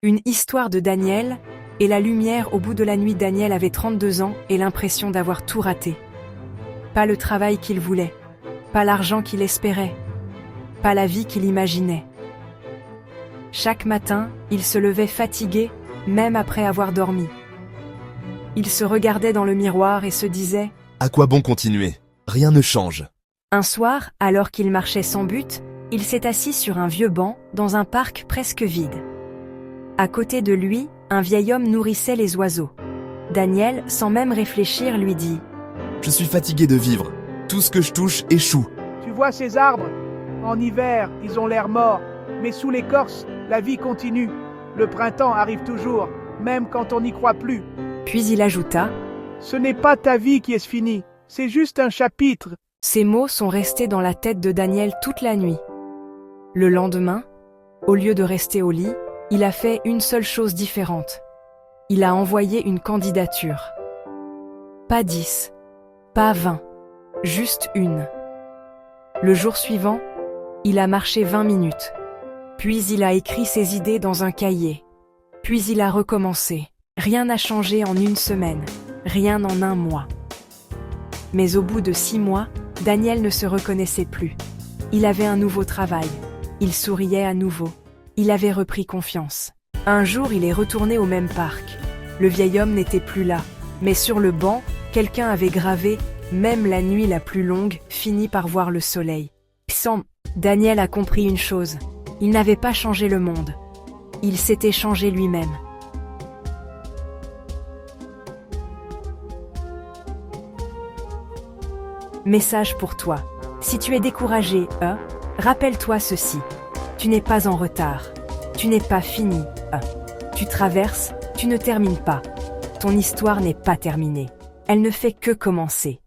Une histoire de Daniel et la lumière au bout de la nuit. Daniel avait 32 ans et l'impression d'avoir tout raté. Pas le travail qu'il voulait, pas l'argent qu'il espérait, pas la vie qu'il imaginait. Chaque matin, il se levait fatigué, même après avoir dormi. Il se regardait dans le miroir et se disait « À quoi bon continuer? Rien ne change. » Un soir, alors qu'il marchait sans but, il s'est assis sur un vieux banc, dans un parc presque vide. À côté de lui, un vieil homme nourrissait les oiseaux. Daniel, sans même réfléchir, lui dit « Je suis fatigué de vivre. Tout ce que je touche échoue. » Tu vois ces arbres? En hiver, ils ont l'air morts, mais sous l'écorce, la vie continue. Le printemps arrive toujours, même quand on n'y croit plus. Puis il ajouta « Ce n'est pas ta vie qui est finie, c'est juste un chapitre. » Ces mots sont restés dans la tête de Daniel toute la nuit. Le lendemain, au lieu de rester au lit, il a fait une seule chose différente. Il a envoyé une candidature. Pas 10, pas 20, juste une. Le jour suivant, il a marché 20 minutes. Puis il a écrit ses idées dans un cahier. Puis il a recommencé. Rien n'a changé en une semaine, rien en un mois. Mais au bout de 6 mois, Daniel ne se reconnaissait plus. Il avait un nouveau travail. Il souriait à nouveau. Il avait repris confiance. Un jour, il est retourné au même parc. Le vieil homme n'était plus là. Mais sur le banc, quelqu'un avait gravé « Même la nuit la plus longue finit par voir le soleil ». Psam, Daniel a compris une chose. Il n'avait pas changé le monde. Il s'était changé lui-même. Message pour toi. Si tu es découragé, rappelle-toi ceci. Tu n'es pas en retard. Tu n'es pas fini. Tu traverses, tu ne termines pas. Ton histoire n'est pas terminée. Elle ne fait que commencer.